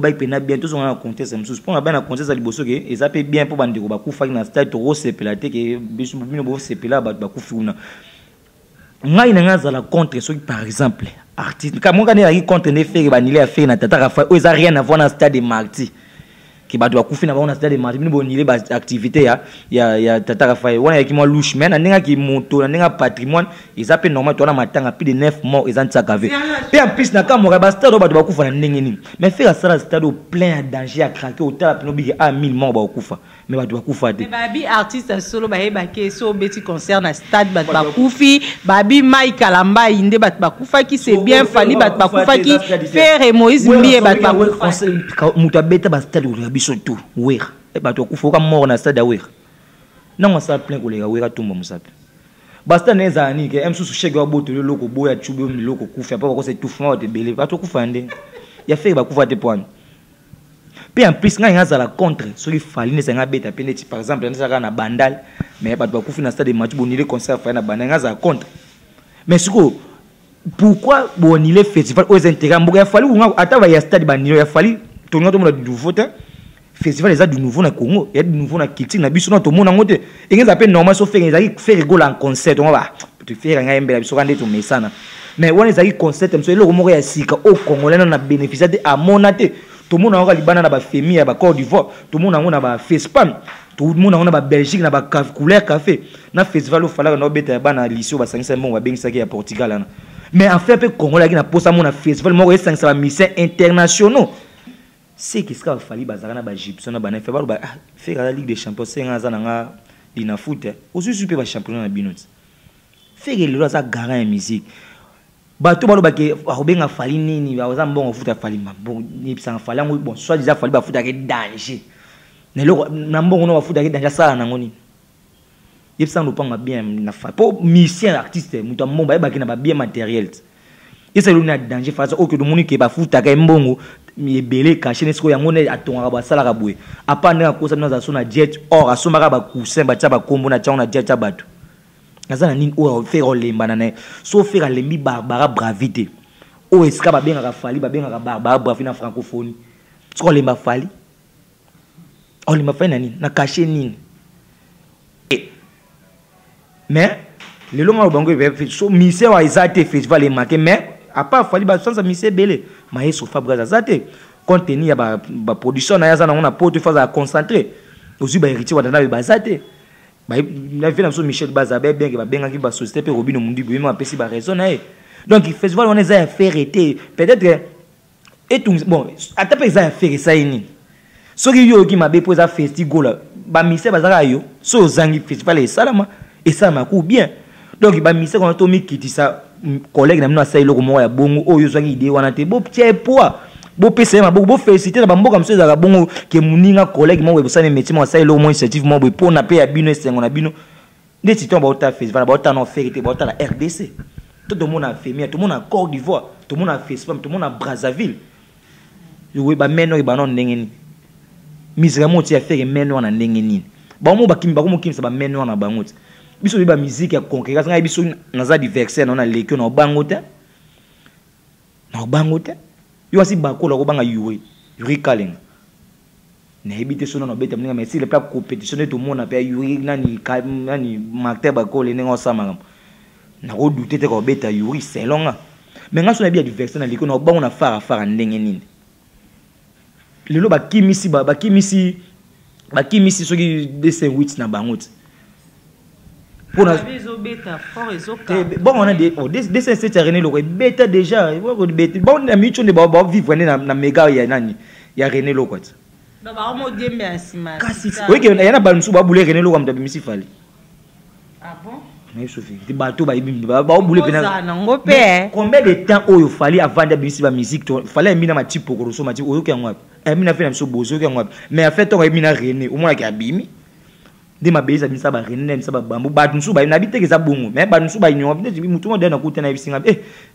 bientôt on a compté ça me pour bien compter ça liboso que et ça peut bien pour bande ko ba kufa na stade to sepelate que biso bino bo sepela ba kufi una ngai na ngazala contre ceux par exemple artiste quand mon gars contre ne faire banile a faire na tata rafa o ça rien à voir dans stade de Marty qui ba doit kufi na ba na stade de Marty bino bo nile ba activité ya tata rafa wana ya ki mo louche mais na ninga ki moto na ninga patrimoine et ça peut normal to na matanga plus de 9 morts et ça nsakave et en plus na kamora ba stade ba doit kufa na ndenge nini mais faire ça stade plein de danger à craquer au tala pinobi à 1000 morts ba kufa mais ba doit kufa de babi artiste solo ba heba ke so beti concert na stade ba kufi babi Mike Kalamba inde ba kufa qui c'est bien fallu ba kufa qui faire Moïse Mbie ba kufa muta beta ba stade o biso tout oui e ba to kufa ka mort na stade oui non ça plein ko le oui tout mo sape basta neza ani ke emsusu shege wa boto loko boya chube mi loko kufa pa ko se tout fond de belé ba to kufa ndenge ya fait ba kufa te point. Puis en plus, quand il y a la contre, ce qu'il fallait, c'est un bête à peine. Par exemple, il y a un bandal, mais il y a pas de na stade de match, bon, il est concert, il y a un bandal, il y a la contre. Mais pourquoi bon, il est festival aux intérêts? Il a fallu, attends, il y a stade bandit, il a fallu, tout le monde a du nouveau, festival, il y a du nouveau na Congo, il y a du nouveau na Kitty, na Bissou, tout le monde a monté. Et ils appellent normal, sauf faire rigoler en concert, on va faire un MBA, ils sont rendus tout ça. Mais on les a eu concert, ils sont là, on a sika au Congo, on a bénéficié de à monaté. Tout le monde a Liban na ba Femi ya ba Côte d'Ivoire, tout le monde a ba Fespan, tout le monde a ba Belgique na ba couleur café. Na festival au fala na beta ba na lycée ba 500 mon ba bengisa ki ya Portugal là. Mais en fait pe Congo la ki na posa mon na festival mo 500 ba mission internationaux. C'est qu'est-ce qu'il fallait bazara na ba Egypte na ba na faire ba faire la Ligue des Champions c'est ngaza na nga dina foot. Aussi super ba championnat na binot. Faire le ça garant musique. Bato balo bake abenga fali nini baza mbongo futa fali mabon ni bisa fali ngo bon soit déjà fali ba futa ke danger ne lo na mbongo no ba futa ke danger sala nango ni yepsa no panga bien na fa po musicien artiste muta mbongo ba na ba bien matériel yesa lo na danger fa o ke do moni ke ba futa ke mbongo mi ebele caché ne siko yango ne atonga ba sala ka boye apande ka kosa na za so na jet or asoma ka ba coussin ba tsa ba kombo na tsa na jet tsa bato Azana nini o faire lemba na so faire lembi barbara bravité o eska ba benga ka fali ba benga ka barbara bravité na francophonie so lemba fali o lemba fali nani na cacher nini mais le longa bango so mise wa izate festival e marqué mais à part fali ba sans mise belé maestro Fabrice azate contenu ya ba production na yaza na on a porte phase à concentrer aussi ba héritier wa na ba azate la vie de Michel Bazabé bien que bien qui va société pe Robino Mundi bien ma pesi ba raison donc il festival on est à faire été peut-être et tout bon attends pas ça faire ça ni so ki yo ki mabe poza festival ba mise bazaka yo so zangi festival et salama et ça m'a coup bien donc ba mise quand to mi kiti ça collègue na mna sai loko mo ya bongo oyo zangi idée wana te bo petit poids bo pese ma bo féliciter na bamboka mso za bongo ke muninga collègue mo webosane métier mo sai lo mo initiative mo bo na pe ya bino esengo na bino ndeti to ba ota festival ba ota no ferité ba ota la RDC tout le monde a fait tout le monde a Côte d'Ivoire tout le monde a festival tout le monde a Brazzaville yo ba meno ba non ndenge ni misera mo ti a faire meno na ndenge ni ba mo ba kimba ko mo kimsa ba meno na bango ti biso ba musique ya conquérance nga biso na za diversaire na lekio na bango te na bango te yo si bakola ko banga yuri kalenga na ebite sono no beta mninga mais si le plat compétition tout le monde a payé yuri nani marté bakola nengo sama na ko douter te ko beta yuri c'est longa mais nga so na bia diversion na liko na bango na fara ndenge nini lelo bakimisi soki de sandwich na bango pour na bezo beta fort ezoka bon on a des c'est René Loko beta déjà bon na micho ne ba vivre na mega ya nani ya René Loko ba ba mo dembe asima kasi oui que yana ba nsu ba bule René Loko mtabi misi fali ah bon mais sofi ti bato ba ibimbi ba bule pena nango pe combien de temps oyo fali avant de bisi ba musique to fali mina ma tipo ko so ma ti oyo ke ngwa mina fe na so bozo ke ngwa mais en fait to mina René o mo ki abimi de ma beza bisa ba René bisa ba bambu ba nsu ba na biteke za bongo mais ba nsu ba nyo mutu mo de na kuta na bisinga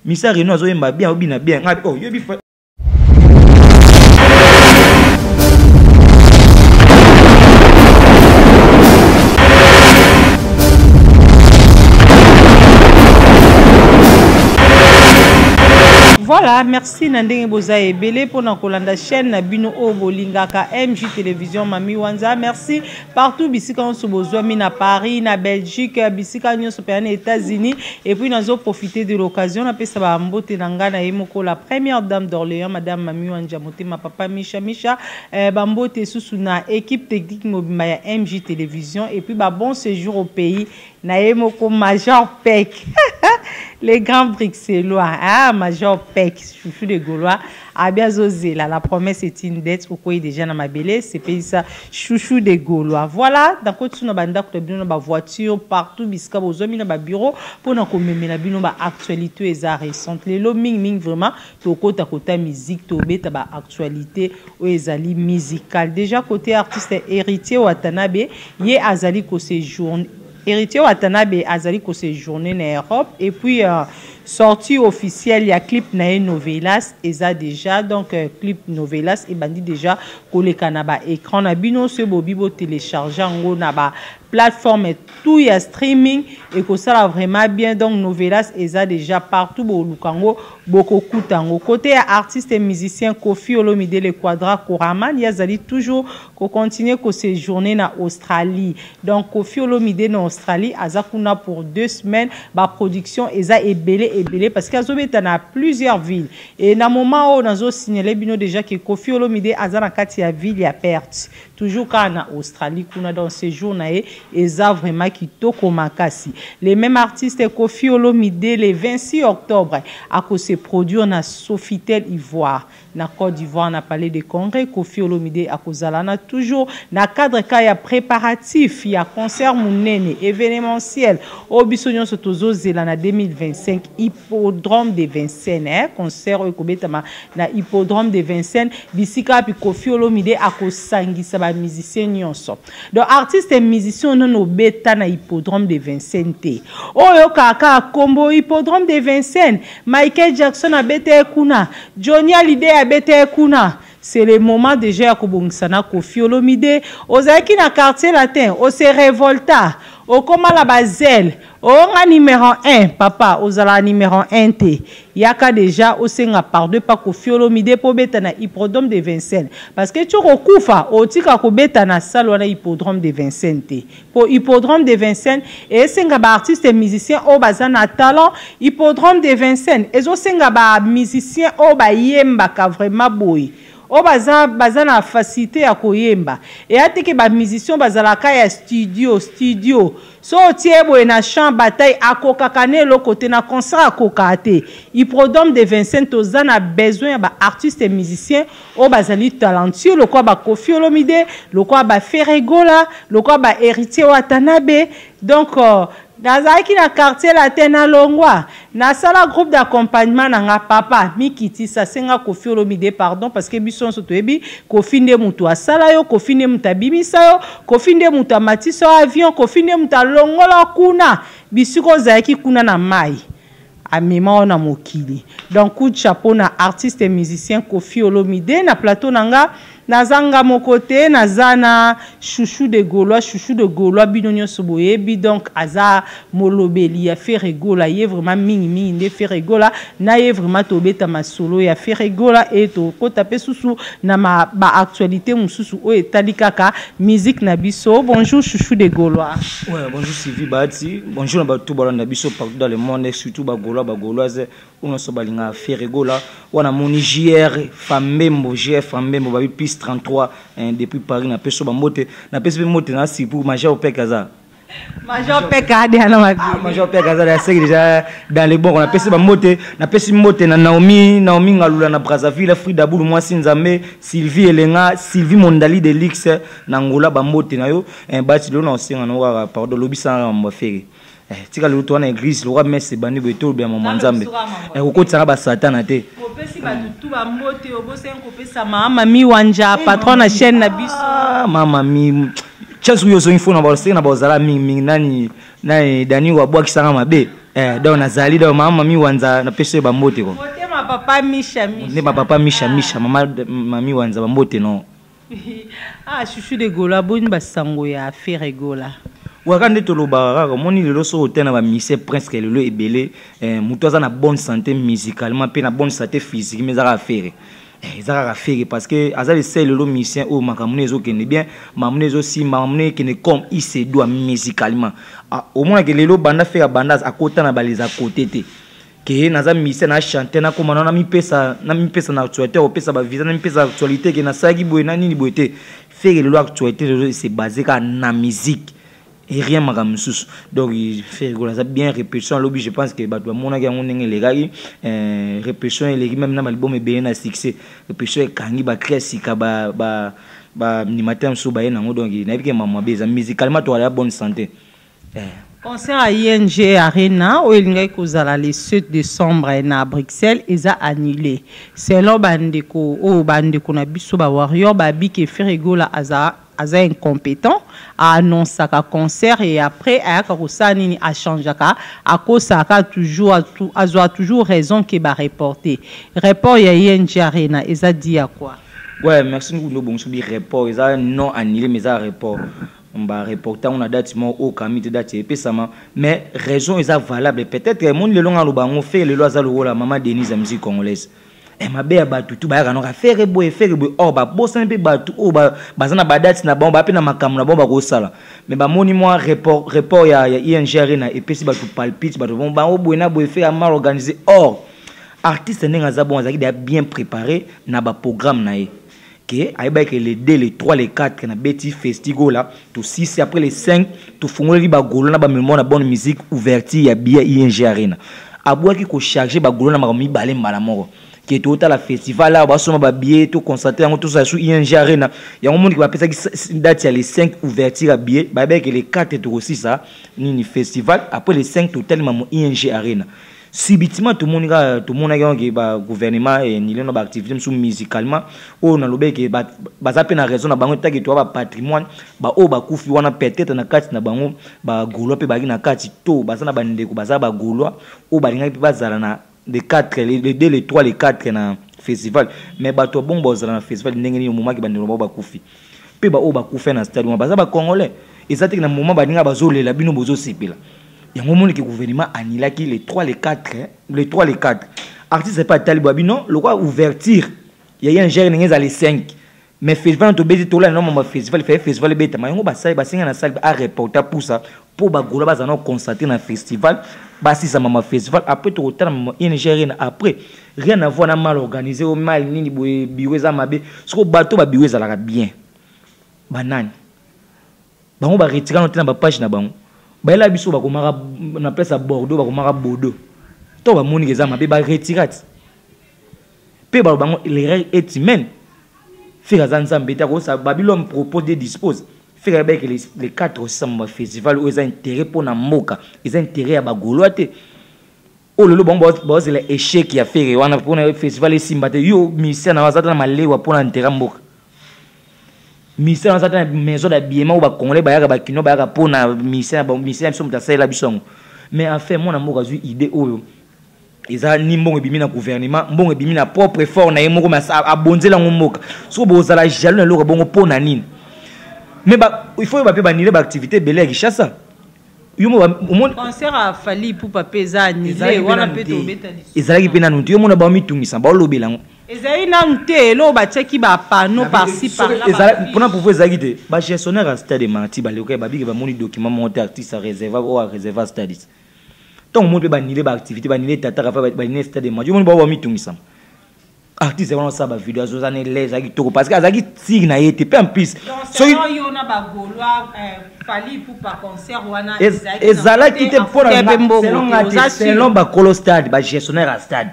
misa René azo yemba bien obina bien oh yo bi Voilà, merci Nandenge Boza Ebele pour la chaîne Nabino Obolingaka MJ Télévision Mami Wanza. Merci partout bisika on se besoin na Paris, na Belgique, bisika on se aux États-Unis et puis nous avons profité de l'occasion on appelle ça ba mbote nanga na yemoko la première dame d'Orléans madame Mami Wanja Motema papa Misha ba mbote susu na équipe technique mobimba ya MJ Télévision et puis ba bon séjour au pays na yemoko Major Peck. Les grands bruxellois, ah, Major Peck, chouchou de Gaulois, Abiazozela, la promesse est une dette, au quoi déjà dans ma belle, c'est pays ça, chouchou de Gaulois. Voilà, dans quoi tu n'as pas voiture, partout, bisca, aux hommes, dans bureau, pour nous commémorer la bino, actualité et récente. Les lots, ming, vraiment, tu côté à côté musique, tu as ba actualité, ou ezali musical. Déjà, côté artiste héritier, Watanabe, yé azali ko séjourne. Héritier Watanabe azali ko séjourner en Europe et puis sortie officielle il y a clip na Novelas et ça déjà donc clip Novelas et bandi déjà collé kanaba écran na bino ce bobibo télécharger en na ba plateforme et tout y a streaming et que ça va vraiment bien donc Novelas et ça déjà partout bo lukango boko kutango côté artiste et musicien Kofi Olomide le Quadra Koraman yazali toujours ko continuer ko séjourner na Australie donc Kofi Olomide na Australie azakuna pour 2 semaines ba production et ça est belé parce qu'azobeta na plusieurs villes et na moment où nazo signaler bino déjà que Kofi Olomide azana kati ya ville ya perte toujours quand na Australie kuna dans séjour na et ça vraiment qui toko makasi les mêmes artistes Kofi Olomide le 26 octobre à cause se produire na Sofitel Ivoire na Côte d'Ivoire na palais de Congrès Kofi Olomide à cause na toujours na cadre ka ya préparatif ya concert munene événementiel au bisonyon sotozo zela na 2025 hippodrome de Vincennes concert ekobetama na hippodrome de Vincennes bisika pi Kofi Olomide a ko sangisa ba musicien nyonso donc artiste et musicien non beta na hippodrome de Vincennes te oyo kaka kombo hippodrome de Vincennes Michael Jackson a bete kuna Johnny Hallyday a bete kuna c'est le moment déjà ko bongsana Kofi Olomide ozaki na quartier latin o se révolta o koma la bazel o nga numéro 1 papa ozala numéro 1 te yaka déjà o senga par deux pas Kofi Olomide po beta na hippodrome de Vincennes parce que tu okufa o tika ko beta na salle wana hippodrome de Vincennes te po hippodrome de Vincennes et senga ba artiste et musicien o bazana talent hippodrome de Vincennes ezo senga ba musicien o ba yemba ka vraiment boy o bazana facilité ya koyemba et atiki ba musicien bazalaka ya studio so tiebo na champ bataille akokakane lo côté na concert akokate hippodrome de Vincennes tozana besoin ba artiste et musicien o bazali talentueux le quoi ba Kofi Olomide le quoi ba Ferregola le quoi ba Héritier Watanabe donc nazaki na quartier latin na Longwa na sala groupe d'accompagnement na papa mikiti sa senga Kofi Olomide pardon parce que bison so toyebi Kofi nde mutu asala yo Kofi nde mutabimisa yo Kofi nde mutu amatisa avion Kofi nde mutu longola kuna bisiko zaki kuna na mai amema na mokili donc coup de chapeau na artiste et musicien Kofi Olomide na plateau nanga nazanga mon côté nazana chouchou de Gaulois binonyo soboyebi donc aza molobeli ya Ferregola ye vraiment mingi nde Ferregola na ye vraiment tobeta masolo ya Ferregola et to ko taper susu na ba actualité mususu o etali kaka musique na biso bonjour chouchou de Gaulois ouais bonjour Sylvie Bati bonjour na tout balanda biso partout dans le monde surtout ba Gauloise on so balinga Ferregola wana moni JR Famembo babi piste 33 depuis Paris na peso ba mote na peso mote na si pour Major Pekaza Major Pekade na mabi Major Pekaza la c'est déjà dans les bons on a peso ba mote na peso mote na Naomi Ngalula na Brazzaville Frida Boulou moi Sinzambe Sylvie Elenga Sylvie Mondali de Lix na Ngola ba mote na yo bati lo na osenga na pardon lobisa mwa fere tika le tourner église le roi messe bani beto bien mon nzambe okotsa ba satana te opesi ba tout ba mbote obosen kopesa mama mi wanja patron na chaîne na biso mama mi chance yo so info na ba sena ba zala mingi nani dani wa bwa kisanga mabe donc nazali donc mama mi wanza na pese ba mbote ko motema papa misha ne ba papa misha mama mami wanza ba mbote non ah chouchou de Gaulois boni ba sango ya Ferregola wakande toloba moni lelo so otena ba mise presque lelo ebele muto aza na bonne santé musicalement pe na bonne santé physique mais za faire ezaka faire parce que aza le seul lelo musicien o makamune zo kene bien mamune zo si mamune kene comme il se doit musicalement au moins que lelo banda faire bandaz akota na baleza côté te que naza musicien na chanter na komana na mi pesa na actualité o pesa ba visa na mi pesa actualité que na sagi boy na nini boyete faire lelo actualité c'est basé na musique et rien magamusus donc il fait bien répétition lobby je pense que bato mona ga ngone les gars répétition les même na album e bien na succès répétition kangi ba classique ba ni matin so ba na donc na bike maman beza musicalement to la bonne santé concert à ING Arena où il ngai kozala le 7 décembre na Bruxelles eza annulé selon bandeko na biso ba warrior ba bike Ferregola aza incompétent a annoncé un concert et après a changé à cause toujours raison qui va reporter report ya ING Arena et ça dit à quoi ouais merci nous bon sur report ça non annulé mais ça report on va reporter on a date au comité date et ça mais raison est valable peut-être que monde le long à on fait le loisir la maman Denise la musique congolaise et ma belle batu tout ba kana faire boy oh ba bossa pe batu oh ba bazana ba date na bon ba pe na makamu na bon ba ko sala mais ba moni moi report ya ING Arena et puis si batu palpite batu bon ba o boy na boy faire mal organisé or artiste nenga za bon azaki bien préparé na ba programme na ye que aiba que les 2 les 3 les 4 na beti festival là tout 6 après les 5 tout fongoli ba golo na ba mémoire na bonne musique ouverture ya bien ING Arena abouaki ko charger ba golo na ma mi balé mbala moko qui est total la festival là ba soma ba billet tout constater en tout ça sur ING Arena ya un monde qui va penser que date il y a les 5 ouverture à billet ba que les 4 et aussi ça ni festival après les 5 total maman ING Arena subitement tout le monde a qui ba gouvernement et ni les activités sous musicalement on a lobé que ba za pe na raison na bango taki to ba patrimoine ba o ba kufi wana peut-être na kati na bango ba golo pe ba na kati to ba na bandeko ba za ba golo o ba linga pe ba zala na les 4 les 2 les 3 les 4 na festival mais ba to bon bozala na festival ndenge ni moment ki bandeko ba kufi pe ba o ba kufi na stade ba za ba congolais ezati na moment ba linga bazolela bino bozo sepela il y a un moment que le gouvernement a annulé les 3 les 4 les 3 les 4 artiste c'est pas talibou non le quoi ouverture il y a un géré les 5 mais festival to bezi to là non mon festival fait festival beta mais on ba ça ba singa na salle a reporter pour ça pour ba gola ba za non constater na festival ba si ça mama festival après to autant in géré après rien à voir na mal organisé au mal nini boye biweza mabe so bato ba biweza la bien banani ba on ba retirer na ba page na bango ba la biso ba komara na place à Bordeaux ba komara Bordeaux to ba moni keza mabe ba retirer pe ba bango les est humaine faire zanzambe ta ko sa Babylone propose de dispose faire avec les 4 ensemble festival où ils ont intérêt pour na moka ils ont intérêt à ba goloate o lelo bon bo c'est l'échec qui a fait wana pour na festival et simbate yo mission na wazata na malewa pour na intérêt moka mission na zata maison d'habillement ou ba congolais ba yaka ba kino ba yaka pour na mission so mutasa la bisongo mais en fait mon amour a eu idée oyo eza ni mbongo bimi na gouvernement mbongo bimi na propre effort na yemoko ma abonzela ngomoka so bozala jaloux na loko bongo pona nini mais ba il faut ba pe ba nile ba activité belé Kinshasa yo mo concert a fali pour paper za annulé wana pe to beta ezala ki pena nuntu yo mo na ba mitungisa ba lobela ngo ezali na nte lo ba cheki ba panneau par-ci par-là ezala pona pour vous ezaki te ba gestionnaire à stade Marti ba leko ba bigi ba moni document monté artiste réservé ou réservé stade tant monde peut baniler ba activité baniler tata fa baniler stade de match monde ba mitungisa artiste wana sa ba vidéo azozane les aki toko parce que azaki tig na yete pe en plus so yo na ba golwa fali pour pas concert wana ezala ki te pona selon ba colo stade ba gestionnaire à stade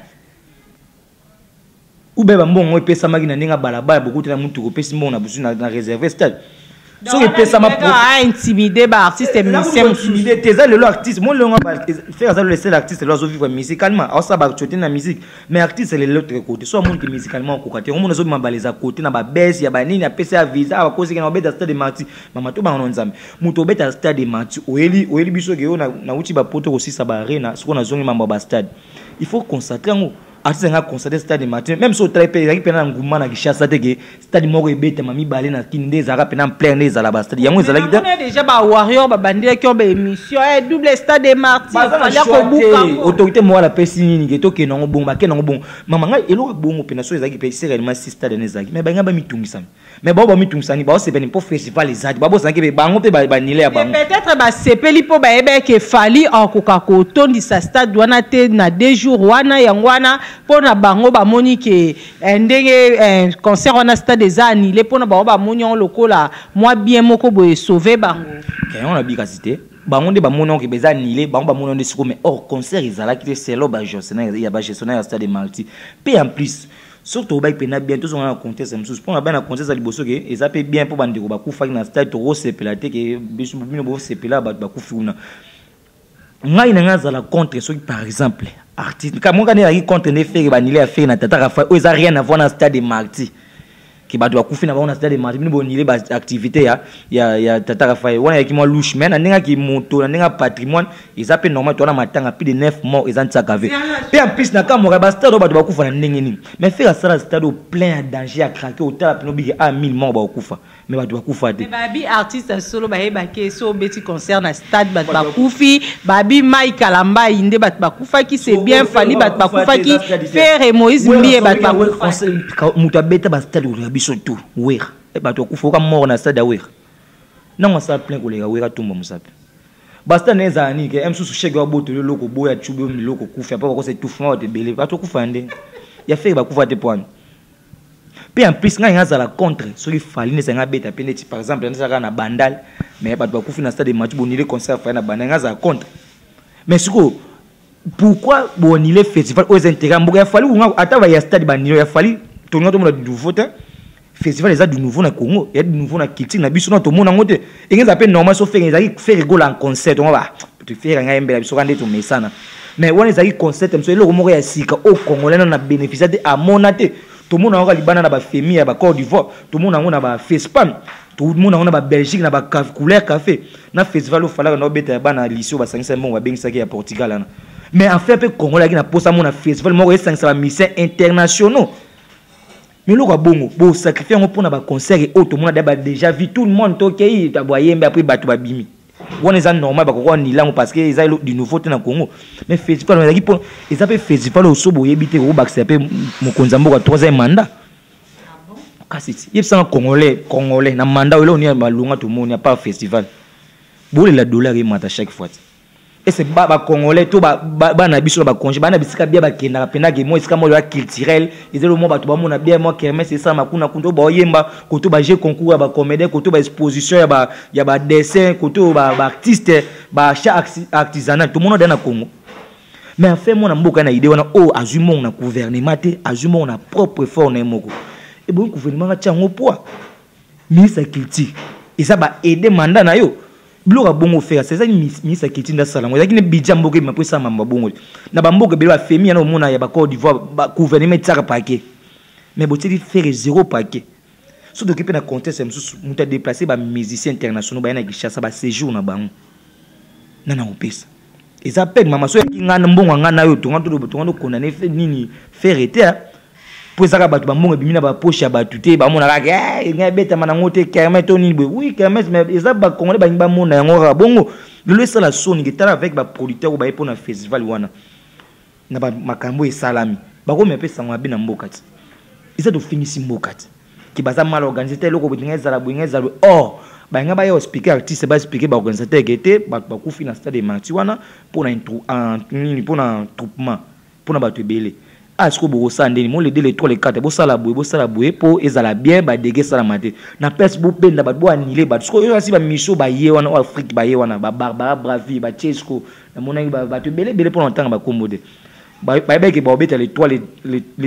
ou be ba mbongo pesa maki na ndinga balabala beaucoup na mutu ko pesa mbongo na busu na réservé stade so que pesa ma pour intimider ba artiste musicien intimider teza le artiste mon le faire ça le seul artiste le zo vivre musicalement alors ça ba choter na musique mais artiste c'est l'autre côté soit monde qui musicalement ko côté on zo mambaleza côté na ba baisse ya ba nini ya pesa visa ba cause na beta stade Marti mama to ba nzambe muto beta stade Marti oyeli biso ke na uti ba poto ko sisa ba arena siko na zongi mambo ba stade il faut consacrer ngo artiste nga constater stade Martin même so très pe pena nguma na Kishasa te ke stade moko ebeta mami balé na kinde zaka pena plein des ala ba stade yango ezala ki déjà ba warrior ba bandira ki ba émission double stade Martin fallait ko buka autorité mo la pesi nini ke to ke nango bon ba ke nango bon mama nga elo bongo pena so ezaki pe réellement si stade nezaki mais ba nga ba mitungisa mais ba mitungisa ni ba se beni pour festival ezaki ba bo sanki be bango pe ba nile ya bango peut-être ba sepeli po ba ebe ke fali en kokako tondi sa stade wana te na 2 jours wana yangwana pona bango ba moni ke ndenge concert wana stade des annulé pona ba moni on lokola moi bien moko boye sauver bango on a bien cité bango de ba moni ke beza annulé bango ba moni on siko mais hors concert ezala ki c'est lo ba gestionnaire ya ba gestionnaire stade de Marti puis en plus surtout ba pena bientôt on a compter ça msus pona ba na compter ça liboso ke ezape bien po bandeko ba kufa na stade to sepelate ke biso bino bo sepela ba kufuna ngai na ngazala contre ceux par exemple artiste comme on gagne contre ne faire banile à faire na tata Rafa o rien à voir dans stade de Marti qui ba doit kufi na ba na stade de Marti bino bonile ba activité ya tata Rafa wana ki mo louche mais na ninga ki moto na ninga patrimoine ils appellent normal to na matanga plus de 9 morts ils en tsakave et en plus na kamora ba stade ba doit kufa na ndenge nini mais faire ça stade plein de danger à craquer au tala pino bigi à 1000 morts ba kufa mais ba doit kufa te babi artiste solo ba heba ke so beti concert na stade ba kufi babi Mike Kalamba inde ba kufa ki c'est bien fali ba kufa ki faire Moïse Mbie ba kufa muta beta ba stade o biso tout oui ba to kufa ka mort na stade oui non on ça plein ko le oui ka tumba musape basta neza ani ke emsusu shege wa boto loko boya chube loko kufa pa ko c'est tout fond de belé ba to kufa ndenge ya fait ba kufa te point. Puis en plus, quand il y a la contre, ce qui fallait ne s'en bête par exemple, il y a un bandal, mais pas de couper dans stade de match, bon il est concert faire un bandal, il y a la contre. Mais ce que pourquoi bon il est festival aux intérêts, il a fallu attendre il y a stade bandit, il a fallu tourner tout le monde du nouveau festival les a du nouveau na Congo, il y a du nouveau na Kilti, na biso na tout le monde en côté. Et ils appellent normal sauf faire rigoler en concert, on va tu faire un MB, biso rendre tout mais ça na. Mais on les a concert, c'est le moment il y a sika au Congolais on a bénéficié de à monaté. Tout le monde a Liban na ba famille ba Côte d'Ivoire, tout le monde a ba FESPAM, tout le monde a ba Belgique na ba couleur café. Na festival au fala na beta ba na lycée ba 500 bon ba bengisa ki ya Portugal là. Mais en fait pe Congolais qui na posa mon festival mo 500 missions internationaux. Mais lo ka bongo, bo sacrifier on pour na ba concert et tout le monde a déjà vu tout le monde toké ta boyembe après batu ba bimi. On est normal parce que ils ont du nouveau dans le Congo. Mais festival, ils appellent festival au Sobo, ils appellent mon Konzambo à 3e mandat. Ils sont Congolais, na mandat où on y a malunga tout le monde, il n'y a pas festival. Bon, la dollar est à chaque fois. Et c'est baba Congolais, tout na biso ba congé, na bisika bien ba kenda pena ke moi isika mo culturel, ils ont mo ba to ba mo na bien mo kermesse c'est ça makuna kunto ba yemba, koto ba jeu concours ba comédien, koto ba exposition ya ba dessin, koto ba artiste, ba chat artisanal, tout le monde dans na Congo. Mais en fait moi na mboka na idée wana oh azumon na gouvernement te, azumon na propre effort na moko. Et bon gouvernement a tiango poids. Ministre culture, et ça ba aider mandat na yo. Bloga bongo faire c'est ça ministre qui tinda sala moi yakine budget mboka ma pesa mamba bongo na bamboka belo afemi na mona ya ba Côte d'Ivoire ba gouvernement tsaka paquet mais boteli faire 0 paquet so d'occuper na contexte muta déplacer ba musiciens internationaux ba na Kishasa ba séjour na bango na opesa ils appellent mama so ngana mbongo ngana yo tonga condamner nini faire été pour ça ba mbongo bimina ba poche ya ba tuté ba mona ka nga beta manango te kermesse to nini oui kermesse mais ils ba congolais ba mona yango bongo le ça la soni qui tala avec ba producteur ou ba pour na festival wana na ba makambo e salami ba ko me pesa ngwa na mboka ti ils to finisi mboka ti ki baza mal organisé te loko bingeza la oh ba nga ba yo speaker artiste ba speaker ba organisateur gete ba ku fina stade de Marti wana pour na pour na troupement pour na ba to belé. Ah, ce que vous savez, moi les 2, les 3, les 4, vous savez pour ezala bien, bah dégué ça la maté. Na peste vous peine, bah bois annulé, bah ce que vous savez, bah Michaud, bah Yewana, Afrique, bah Yewana, bah Barbara, Bravi, bah Chesco, la monnaie, bah tu belé pour longtemps, bah commodé. Bah que bah obéter les 3, les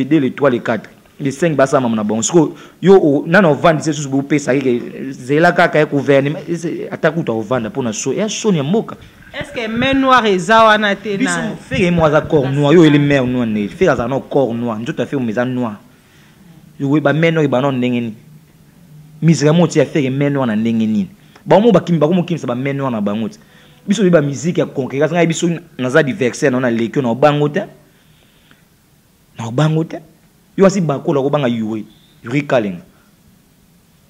2, les 3, les 4, les 5, bah ça m'a bon. Ce que yo, nan on vend ces choses vous paye ça, c'est là qu'à gouvernement, attaque ou t'en vendre pour na show, et show ni moka. Est-ce que main noire et zawana te na fait moi za corps noir yo ele mer noir ne fait za no corps noir tout à fait mes noir yo we ba main noir ba non ndenge ni misera moti a fait main noir na ndenge ni ba mo ba kimba ko mo kimsa ba main noir na bango ti biso ba musique ya concurrence nga biso na za diversaire na lekio na bango te na bango te yo asi bakola ko banga Yuri Kalenga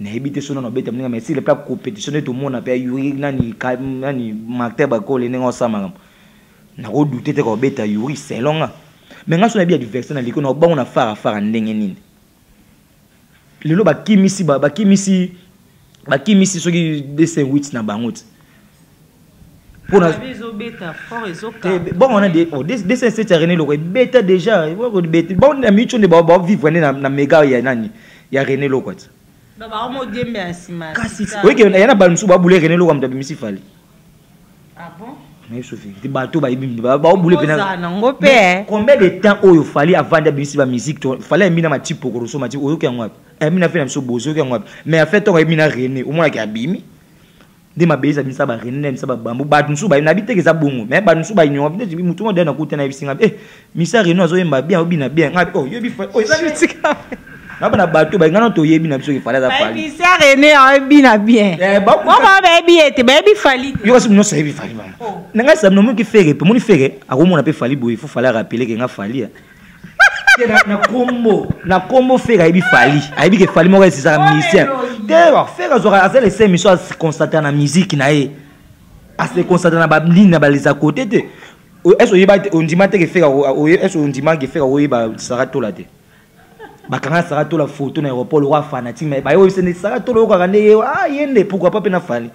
na ebite sono na beta mninga mais si le plat compétition de tout monde a payé Yuri nani marqué bakola nengo sama na ko douter te ko beta Yuri c'est longa mais nga so na bien diversion na liko na bango na fara ndenge nini lelo bakimisi soki de sandwich na bango pour na bon on a des c'est René Loko beta déjà bon na micho ne ba vivre na mega ya nani ya René Loko ba mo dembe asima kasi oui que yana ba nsu ba bouler René Loko mta bimisi fali ah bon mais Sophie ti bato ba ibimi ba bouler pena combien de temps oyo fali avant de bimisi ba musique to fali mina ma tipo ko so ma tipo oyo ke ngwa mina fait na so bozo ke ngwa mais en fait to mina René au moins ki abimi de ma beza bisa ba René bisa ba bambu ba nsu ba na biteke za bongo mais ba nsu ba nyo bi mutu mo dana kuta na bisinga misa René azo yemba bien obina bien oh yo bi oh na bana bato ba ngana to yebi na biso ki fala za fali misa René obina bien ba ba bien te ba bi fali yo si no sa bi fali mama nga sa no mo ki fere pe mo ni fere ako mo na pe fali boy faut fala rappeler que nga fali na combo fere ay bi fali ay bi ke fali mo ka sisa musicien de fere zo ka les 5 missions à constater na musique na e à se constater na ba ligne na ba les à côté te est-ce on dit mate que fere est-ce on dit ma que fere o ba sarato la te bakanga sarato la photo na aéroport le roi fanatique mais ba yo se ne sarato lo ka ne yende pourquoi pas pe na fali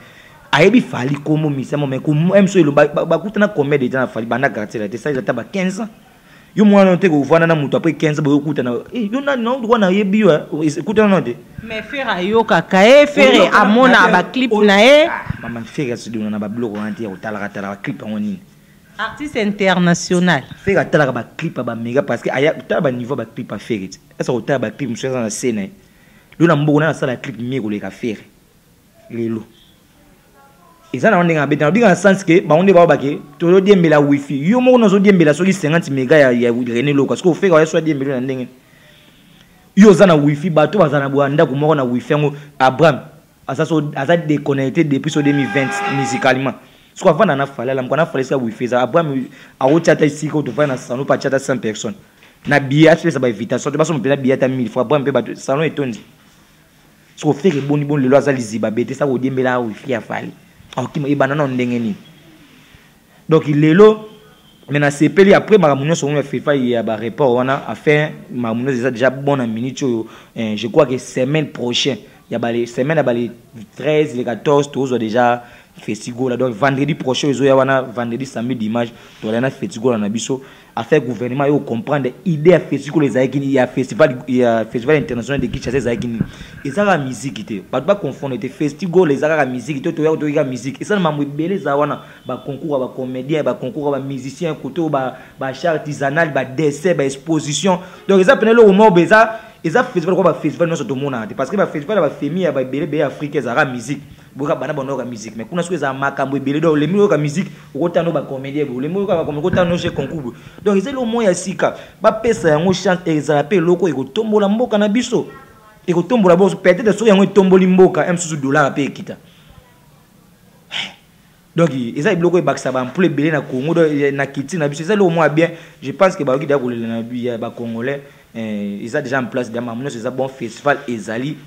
ayebi fali comme misemo mais comme emso ilo ba kutana combien de temps na fali banda quartier la te ça il taba 15 ans yo mwana te ko vana na mutu après 15 ba kutana yo na droit na yebi yo kutana no te mais faire yo kaka faire amona ba clip na e mama faire se dona na ba blog entier o tala ba clip ngoni artiste international faire tala ba clip ba méga parce que aya tala ba niveau ba clip a faire est-ce que tala ba clip monsieur na scène lo na mboko na sala clip mieko le ka faire lelo ezana on nga beta dinga sens que ba onde ba ke to diembela wifi yo mo no zo diembela so 50 méga ya René Loko parce que au fait ka so diembela na ndenge yo zana wifi bato bazana bwanda ko mo na wifi ngo Abraham asa déconnecté depuis 2020 musicalement so avant na fala la mkona fala sa wifi za Abraham a ochata ici ko to va na salon pa chata 100 personnes na billet ça ba invitation to ba so mpena billet ta 1000 fois Abraham pe ba salon etondi so fait que bon le loza liziba bete ça ko diembela wifi ya fali ok mais banana ndenge ni donc lelo maintenant c'est peli après maramunyo so on fait il y a ba report on a fait maramunyo déjà bon en minute je crois que semaine prochaine il y a ba les semaine à ba les 13 les 14 tous déjà festival là donc vendredi prochain ils ont wana vendredi samedi dimanche to la na festival na biso a fait gouvernement yo comprendre idée à festival les aïkini il y a festival international de Kinshasa les aïkini et ça la musique té pas confondre té festival les la musique to ya musique et ça mambo belé za wana ba concours ba comédien ba concours ba musicien côté ba char artisanal ba dessin ba exposition donc ils appellent le moment beza ils a festival quoi ba festival non tout monde parce que ba festival ba famille ba belé africain za musique boka bana bono ka musique mais kuna siko za makambo belé do le miro ka musique okotano ba comédien le miro ka okotano chez concours donc c'est le moyen sika ba pesa yango chance ezala loko ekotombola mboka na biso ekotombola boso peut-être so yango etomboli mboka M $1 pe ekita donc ezali loko ebakisa ba emploi belé na Congo na kiti na biso c'est le moyen bien je pense que ba okida ko le na ba congolais ils ont déjà en place d'amamno c'est ça bon festival ezali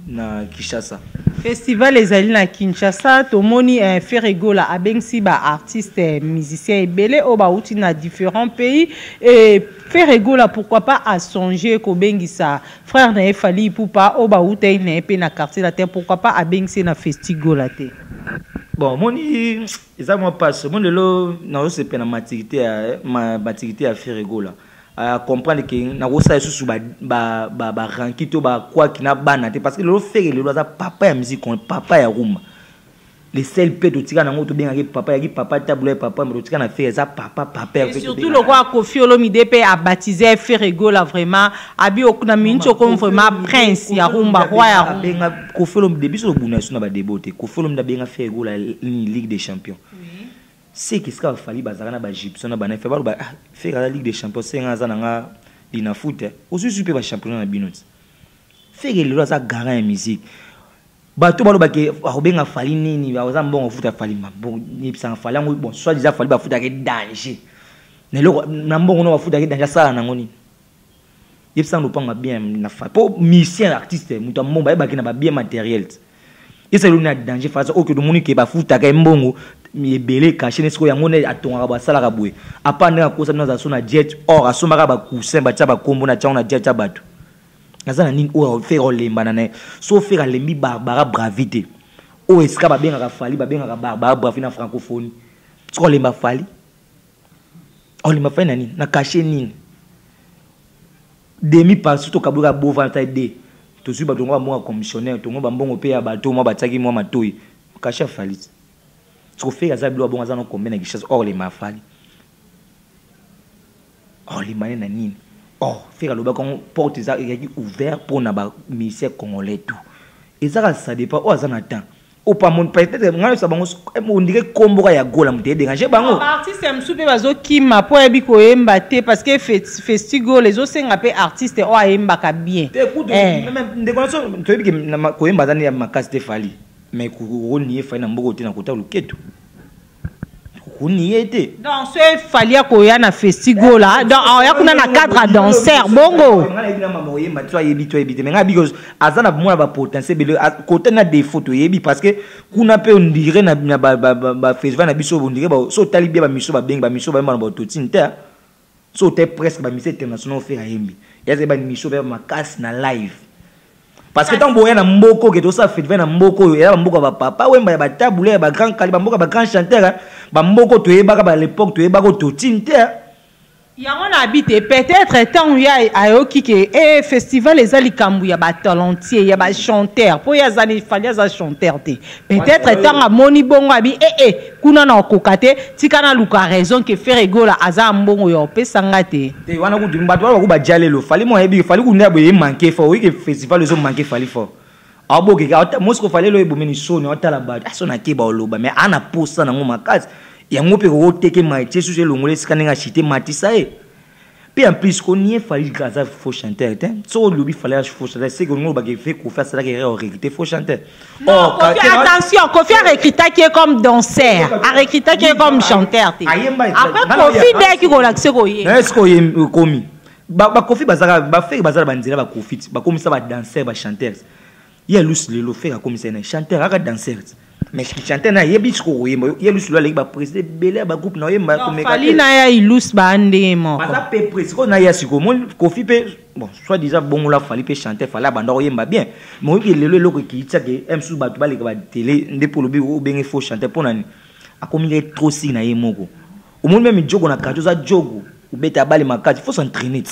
na Kinshasa festival ezali na Kinshasa tomoni Ferrego la abengsi ba artiste musicien ebele o ba uti na différents pays et Ferrego la pourquoi pas à songer ko bengisa frère na Fali Ipupa o ba uti na pe na quartier la terre pourquoi pas abengsi na festival la te bon moni eza moi passe mon lelo na se pe na maturité à Ferrego la à comprendre que na rosa sous ba ranki to ba quoi qui na bana parce que le faire le loza papa ya musique papa ya rumba les sel pe to tika na ngoto bien papa tableau papa mais to tika na faire ça papa et surtout le roi Kofi Olomide pe a baptisé Ferrego là vraiment abi okuna mincho comme vraiment prince ya rumba roi ya rumba Kofi Olomide biso buna suna ba déboté Kofi Olomide benga Ferrego la Ligue des Champions. C'est qu'est-ce qu'il fallait bazarana ba Egypte na bana faire ba faire la Ligue des Champions c'est nga zananga dina foot aussi super ba championnat na binot faire le loza garant en musique bato balo ba ke obenga fali nini ba oza mbongo foot fali bon ni pisa fali ngo bon soit déjà fali ba foot avec danger ne lo na mbongo no ba foot avec danger sala nango ni il sans nous pas bien na fa pour musicien artiste muta momba ba kina ba bien matériel et c'est le danger face au que de moni ke ba futa ka mbongo mi belé caché ne sko yango ne atonga ba sala ka boué apa na ko sa na za na jet or asoma ka ba coussin ba tsa ba kombo na tsa na jet tsa batu azana nini o faire olemba na ne so faire lembi barbara bravité o eska ba benga ka fali ba benga ka barbara bravité na francophonie so lemba fali o lemba fali na nini na caché nini demi par surtout kabuka bova ta de to suba to ngwa commissionnaire to ngwa mbongo pe ya bato mo bataki mo matoi caché fali so faire za bilo bonga za no combien na gichas or lemba fali o lemba na nini. Oh, faire le bac porte ouvert pour na misère congolais tout. Et ça dépend au azanata. Au pas mon peut-être ngalo sa bango on dirait combo ya gola mté déranger bango. Artiste msupe bazo kima po ebi ko yemba te parce que festival les autres senga pe artiste o yemba ka bien. Écoute même de connaissance to ebi na ko yemba zani ya makasi te fali. Mais ko roni fa na mboko te na kota luketo. Donc, ce fallait qu'il y ait un festival là. Donc, il y a un cadre danseur. Bongo. Parce que, on a pu dire que festival na biso on dirait so talibia ba miso ba beng ba miso ba ba to tinta. So te presque ba miso international faire yembi. Ya ze ba miso ba makas na live. Parce que tant boya na mboko que tout ça fait na mboko ya mboko ba papa wemba ba tabule ba grand calibre mboko ba grand chanteur ba mboko to yeba ba l'époque to yeba ko to tinter yango na habité peut-être tant ya ayoki ke festival les ali kambu ya ba talentier ya ba chanteur po ya zali fallait za chanteur te peut-être tant a moni bongo abi kuna na kokate tikana luka raison que faire egola aza mbongo yo pesanga te wana ku dimba to ba jalelo fali mo yebi fali ku ndabo ye manquer fort oui que festival les ont manqué fali fort abo ke ka mosko fali lo ebomeni soni otala ba asona ke ba oloba mais ana posa na ngoma kazi ya ngope ko teke maïté sous le ngolé scanning chité matisa e puis en plus qu'on y fallait grâce à faux chanteur so lobi fallait faux chanteur c'est que nous ba ke fait ko faire ça que recruter faux chanteur attention Kofi a recruté qui est comme danseur a recruté qui est comme chanteur après Kofi dès qui ko l'accès ko ye est-ce ko ye komi ba Kofi bazaka ba fait bazala banzela ba Kofi ba comme ça ba danseur ba chanteur il lus le faire comme ça un chanteur aka danseur mais qui chantait na yebi ko yemba yelus lo le ba président belé ba groupe na yemba ko meka fali na ya ilus ba ande mo ba pe président na ya siko mon Kofi pe bon soit déjà bon la fali pe chanter fala ba ndo yemba bien mais il le loko ki tsake msu ba to ba le ba télé ndé pour le bi o bengi faux chanter pour nani akomi le trop si na yemoko au monde même jogo na kajo za jogo ou beta bali makati faut s'entraîner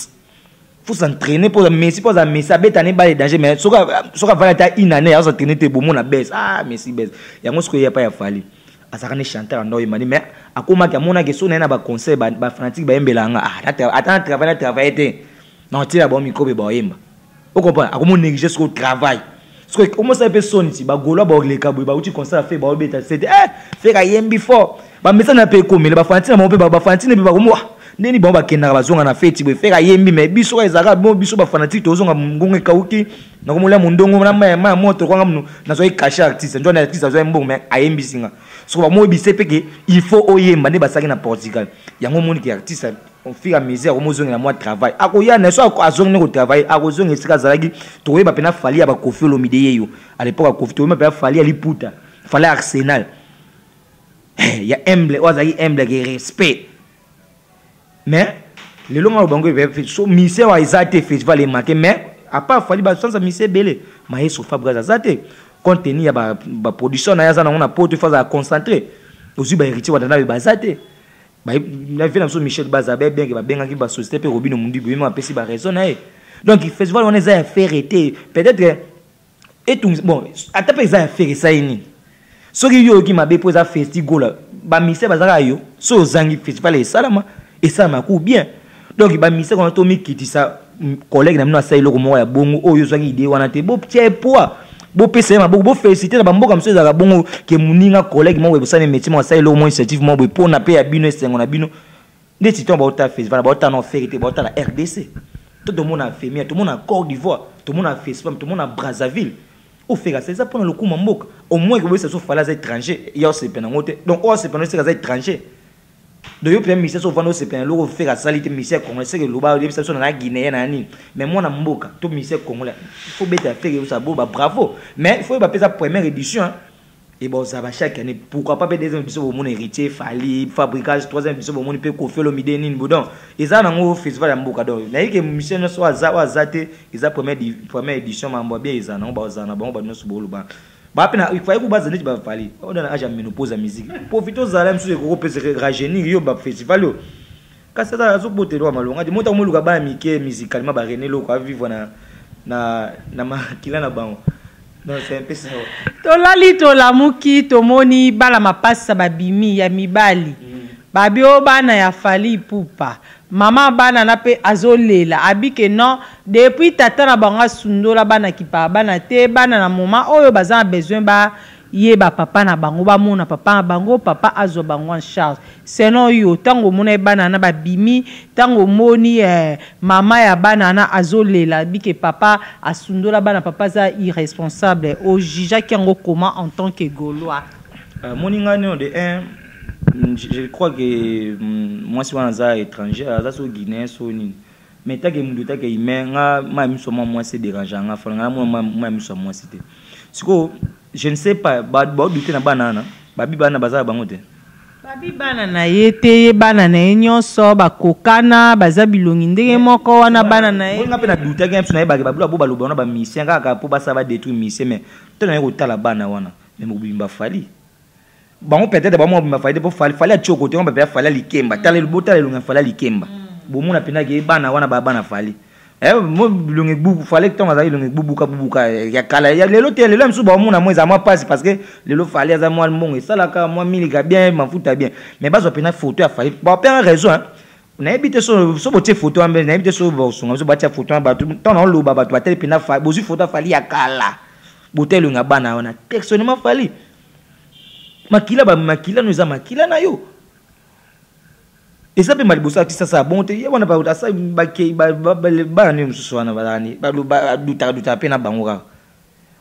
pour Messi pour Messi beta ne bali danger mais soka vala ta une année à s'entraîner te bon na baisse Messi baisse yango ce que ya pas ya fali asaka ne chanteur ndo imani mais akoma ka mona ke so na ba concert ba fanatique ba embelanga attends travailler te non tira bon micro ba yemba o comprend akomo négliger ce travail parce que comment ça peut sonner si ba golo ba le kabo ba uti concert fait ba beta c'était fait ka yembi fort ba mesa na pe komela ba fanatique na mo pe ba fanatique ne ba ko neni bon ba kenda bazonga na feti be faire yembi mais biso ezaka bon biso ba fanatique tozonga ngonge kauki na ko mola mundongo na ma moto kwa ngamu na zo ikasha artiste njo na artiste zo mbongo mais ayembi singa so ba mo bise peke il faut oyemba ne basaki na Portugal yango moni ki artiste on fait à misère au mozonga na moi travail akoya na so azonga ne ko travail akozonga esika zalaki to yeba pena fali ya ba Kofi Olomide yeyo à l'époque Kofi to yeba pena fali ya Liputa fali Arsenal ya humble ozaki humble ke respect. Mais les longs bango so mise wa izate festival marqué mais à part fali ba sans mise belé mais so fabrique azate contenu ya ba production na yaza na on a porte phase à concentrer aussi ba héritier wa dana ba azate ba na vie na so Michel Bazabe bien que ba benga ki ba société pe Robino Mundi bi ma pesi ba raison na donc le festival on est à faire été peut-être et tout bon à taper ça faire ça ini so ki yo ki ma be poza festival ba mise bazaka yo so zangi festival et salama et ça m'a coûté bien donc il va misser quand on met qui ça collègue n'a pas ça il le ya bongo oh yo zangi idée wana te bo petit poids bo pese ma bo féliciter na bambo comme ça za bongo que muninga collègue mo websane métier mo ça il au moins initiative mo pour na pe ya bino sengo na bino des titons ba ota festival ba ota no férité ba ota la RDC tout le monde a fait tout le monde a Côte d'Ivoire tout le monde a fait tout le monde a Brazzaville au fait c'est ça pour le coup mamboka au moins que ça soit fallait étranger il y a c'est penangote donc oh c'est penangote c'est étranger de yo premier ministère so vando c'est plein loko faire salité ministère congolais c'est que loba depuis ça na Guinée na ni mais moi na mboka to ministère congolais il faut beta faire ça bon bravo mais il faut pas faire sa première édition hein. Et bon ça va chaque année pourquoi pas deuxième édition pour mon héritier fali fabricage troisième édition pour mon peut kofer le midi ni bodon et ça na ngo festival ya mboka donc na que ministère no so azate isa première édition mambo bien isa na ba za na ba no so bolo ba ba pena il faut que baza neti ba fali on a âge ménopause musique profite aux alem sur ko pese rajeunir yo ba festival yo kasa za zo botelo malonga di mota mo luka ba mike musicalement ba rené lo ko vivre na makila na bango. Non, c'est un peu ça. Tolali tolamuki tomoni bala mapasa babimi ya mibali. Babio bana ya fali pupa. Mama bana na pe azolela abike non depuis tata na banga sundola bana kipa bana te bana na moma oyo baza besoin ba yeba papa na bango ba mona papa na bango papa azo bango en charge sinon yo tango mona bana na babimi tango moni mama ya bana na azolela bike papa asundola bana papa za irresponsable au jija kiango comment en tant que Gaulois moninga no de un je crois que moi si on est étranger ça so Guinée so ni mais ta que mudu ta que imenga ma miso moi c'est dérangeant nga fanga moi miso moi c'était siko je ne sais pas ba douter na banana babi bana baza bango te babi bana na yete bana na nyonso bakokana baza bilongi ndenge moko wana bana na ye nga pe na douter game na ba babula bo baloba na ba mission kaka po basa ba détruire mission mais tena ko tala bana wana mais mobimba fali bango peut-être ba mo bimba fali po fali a choko te on ba fali likemba tala le botala lunga fali likemba bo mona pena ke bana wana ba bana fali mo bilongi bubu fallait que ton azali bilongi bubuka ya kala ya lelo te lelo msu ba mona moi za moi passe parce que lelo fallait za moi mon et ça là ka moi miliga bien m'enfouta bien mais bazo pena photo ya fallait ba pena raison hein na ebite so botie photo ambe na ebite so bo songa so batia photo ba ton on lo ba ba to pena fa bozu photo fallait ya kala botelo nga bana wana textement fallait makila no za makila na yo. Et ça peut m'albosa qui ça bon te y a pas ça ba ni msuswana balani ba duta pe na bangora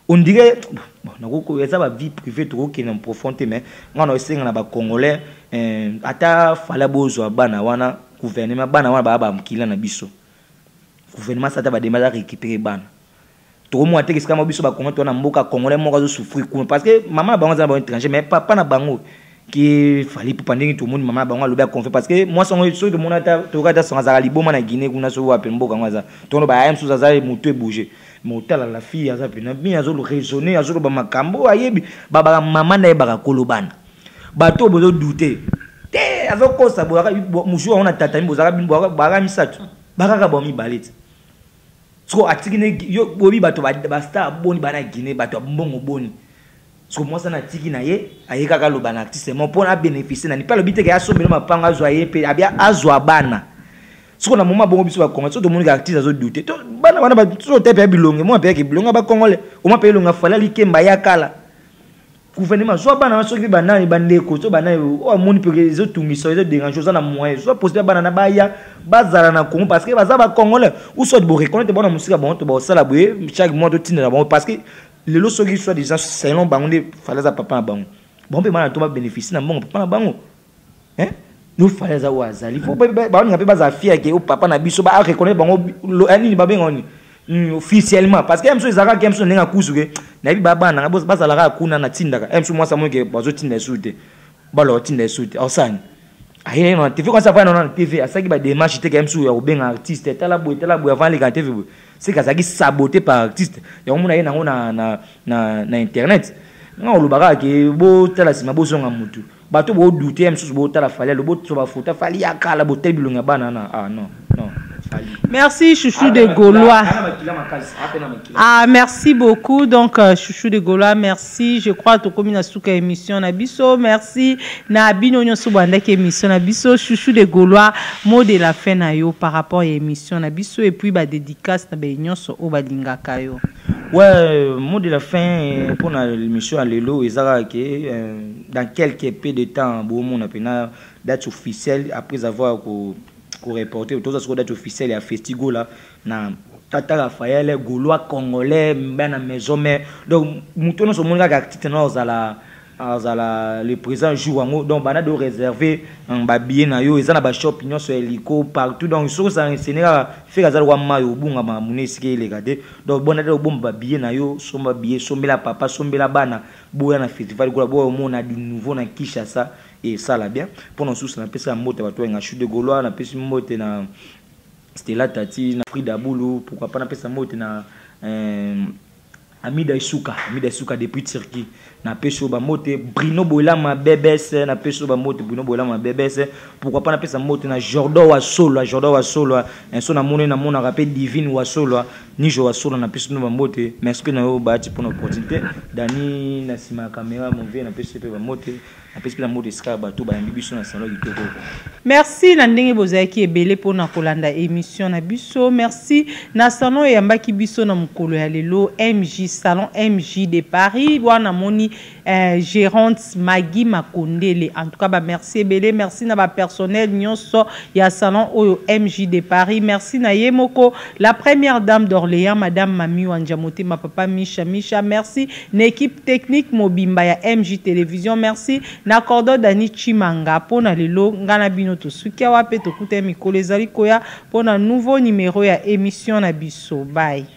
on dirait bon na ko ça va vie privée trop qui en profondé mais on a singa na ba congolais ata fala bozo bana wana gouvernement bana wana ba mkila na biso gouvernement ça ta ba demander récupérer bana to mo ate kama biso ba kongo to na mboka congolais mo ka souffrir parce que maman ba za ba étranger mais papa na bango qui fallait pour pendant tout le monde maman bango loba confier parce que moi son so de mon ata to ka ta son azala liboma na Guinée kuna so wa pembo kanga za to no ba am so za mutu bouger motala la fille aza pena bien azo raisonner azo ba makambo ayebi baba maman na ba kolobana bato bozo douter te azo ko sa bo mujo on a tatami bozaka bimbo ba misatu bakaka bomi balete so atikine yo bobi bato ba star boni bana Guinée bato mbongo boni. Parce que moi ça na tiki na ye ayeka ka loba na artiste mon pour na bénéficier na ni pas le bité que ya sombelo mapanga zo aye pe abia azwa bana siko na moma bongo biso ba Congo so to moni artiste azo douter to bana ba so te pe bilonge moi pe ke bilonga ba Congolais o ma pe longa fala likemba ya kala gouvernement so bana so ki bana ba ndeko so bana o moni pe ke zo tungisa zo déranger ça na moyen so poster bana na ba ya bazala na Congo parce que baza ba Congolais ou so de reconnaître bona musika bon to ba sala boye chaque mois to tinda bon parce que les lots qui soit déjà selon bango fallait ça papa bango bon pe mana to ba bénéficier na bango papa na bango hein nous fallait ça wazali faut ba on ngape ba fier que o papa na biso ba reconnaître bango ani ba bengoni officiellement parce que emso izaka kemso nenga kusuke na bi baba na ba za la kuna na tindaka emso moi ça moi que bazo tinda sute ba lo tinda sute osani aye non TV quand ça va non TV asaki ba démarche te kemso ya obenga artiste tala boy avant les TV c'est que ça qui saboté par artiste et on a na internet non le baga que bo tala sima bo songa mutu bato bo douter même chose bo tala fallait le bo so ba fota fali akala bo tebilunga banana ah non merci Chouchou de Gaulois. Ah merci beaucoup donc Chouchou de Gaulois merci je crois to komi na suka émission na biso merci na bino nyonso banda ke émission na biso Chouchou de Gaulois mot de la fin na yo par rapport à émission na biso et puis ba dédicace na ba nyonso o balingaka yo. Ouais mot de la fin pour l'émission à lelo ezaka ke dans quelques peu de temps bon mon apena date officielle après avoir ko reporter autour de date officielle à Festigo là na Tata Raphaël Gaulois congolais ben na maison mais donc mutono so monga activité na ozala le présent jour donc bana de réserver un billet na yo ezana ba shop union sur hélico partout donc so ça Sénégal fait gazal wa mayo bunga ma munesike les gade donc bona de bomba billet na yo somba billet sombela papa sombela bana boya na festival ko boya mona du nouveau na Kinshasa et ça là bien pendant sous na pesa moto ba to nga chute de Gaulois na pesa moto na Stella Tati na Frida Boulou pourquoi pas na pesa moto na Amida Isuka depuis Turquie na peso ba mote Bruno Boilama BBS na peso ba mote Bruno Boilama BBS pourquoi pas na pesa mote na Jordan wa solo un son na mona rappel divine wa solo ni jo wa solo na peso ba mote merci na yo ba ti pour l'opportunité Dani na sima caméra mon vie na peso pe ba mote na peso na mote ska ba to ba biso na salon kitoko. Merci na ndenge bozaki ebele pona kolanda émission na biso. Merci na salon yambaki biso na mukolo ya lelo MJ Salon MJ de Paris wana moni gérante Maggie Makondele. En tout cas ba merci ebele, merci na ba personnel nyonso ya salon oyo MJ de Paris. Merci na Yemoko la première dame d'Orléans madame Mami Wanjamote ma papa Misha. Merci na équipe technique Mobimba ya MJ Télévision. Merci na Cordo Dani Chimanga pona lelo ngana bino to sukia wape to kute mikolo ezali koya pona nouveau numéro ya émission na biso. Bye.